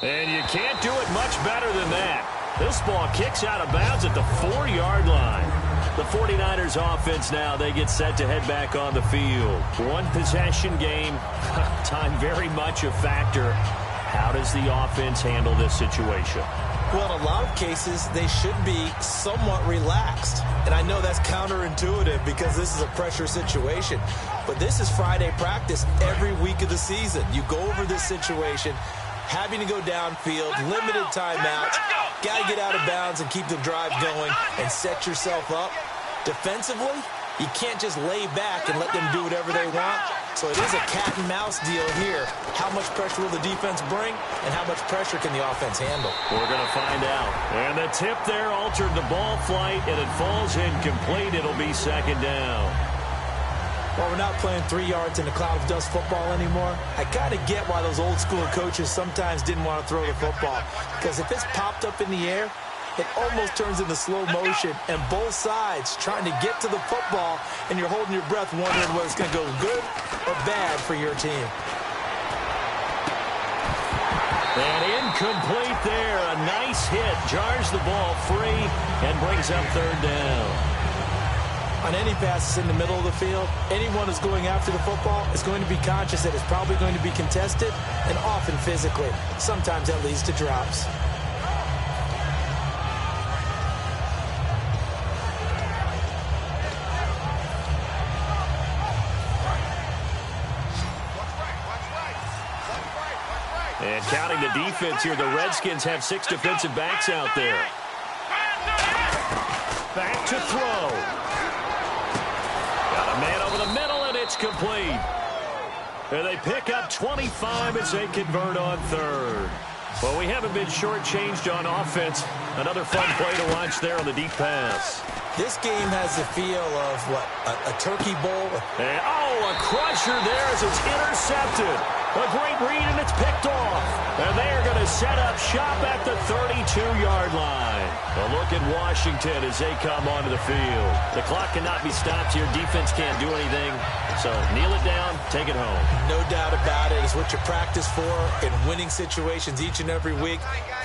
And you can't do it much better than that. This ball kicks out of bounds at the 4-yard line. The 49ers offense now, they get set to head back on the field. 1 possession game, time very much a factor. How does the offense handle this situation? Well, in a lot of cases, they should be somewhat relaxed. And I know that's counterintuitive because this is a pressure situation. But this is Friday practice every week of the season. You go over this situation, having to go downfield, limited timeouts, got to get out of bounds and keep the drive going and set yourself up. Defensively, you can't just lay back and let them do whatever they want. So it is a cat and mouse deal here. How much pressure will the defense bring, and how much pressure can the offense handle? We're going to find out. And the tip there altered the ball flight, and it falls incomplete. It'll be 2nd down. Well, we're not playing 3 yards in a cloud of dust football anymore. I kind of get why those old school coaches sometimes didn't want to throw the football. Because if it's popped up in the air, it almost turns into slow motion, and both sides trying to get to the football, and you're holding your breath wondering whether it's going to go good or bad for your team. And incomplete there. A nice hit. Jars the ball free and brings up third down. On any passes in the middle of the field, anyone who's going after the football is going to be conscious that it's probably going to be contested and often physically. Sometimes that leads to drops. And counting the defense here, the Redskins have 6 defensive backs out there. Back to throw. Got a man over the middle, and it's complete. And they pick up 25 as they convert on third. Well, we haven't been shortchanged on offense. Another fun play to watch there on the deep pass. This game has the feel of, what, a turkey bowl? And, a crusher there as it's intercepted. A great read, and it's picked off. And they are going to set up shop at the 32-yard line. A look at Washington as they come onto the field. The clock cannot be stopped here. Defense can't do anything. So kneel it down, take it home. No doubt about it. It's what you practice for in winning situations each and every week.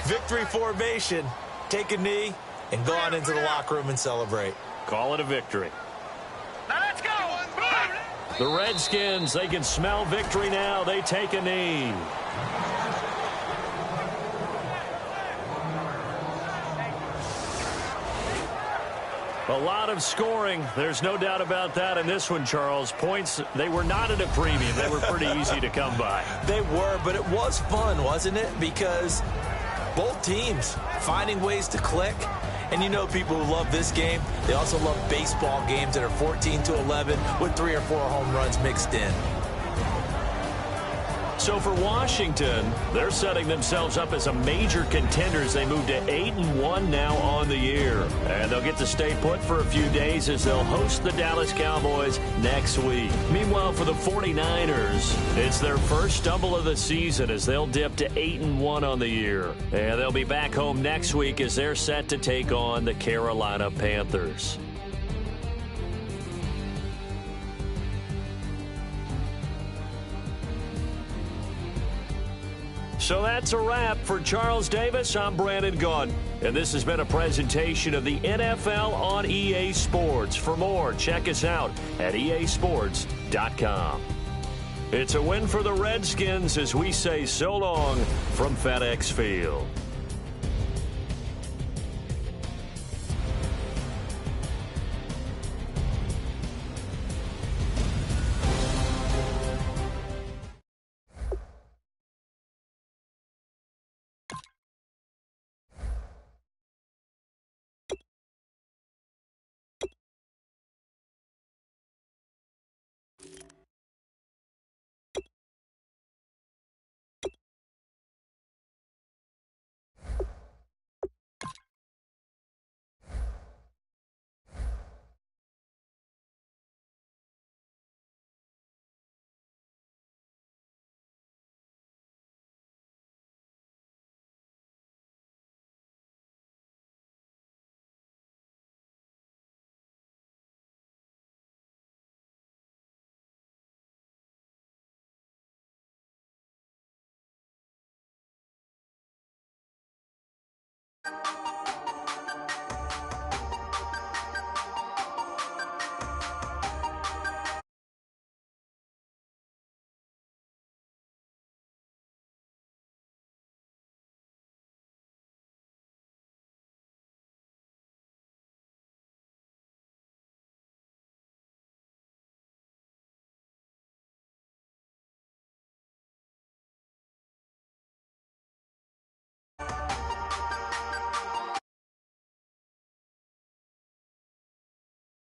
Victory formation. Take a knee and go on into the locker room and celebrate. Call it a victory. Now let's go. The Redskins, they can smell victory now. They take a knee. A lot of scoring. There's no doubt about that in this one, Charles. Points, they were not at a premium. They were pretty easy to come by. They were, but it was fun, wasn't it? Because both teams finding ways to click. And you know people who love this game, they also love baseball games that are 14-11 with 3 or 4 home runs mixed in. So for Washington, they're setting themselves up as a major contender as they move to 8-1 now on the year. And they'll get to stay put for a few days as they'll host the Dallas Cowboys next week. Meanwhile, for the 49ers, it's their first stumble of the season as they'll dip to 8-1 on the year. And they'll be back home next week as they're set to take on the Carolina Panthers. So that's a wrap. For Charles Davis, I'm Brandon Gaudin. And this has been a presentation of the NFL on EA Sports. For more, check us out at easports.com. It's a win for the Redskins as we say so long from FedEx Field.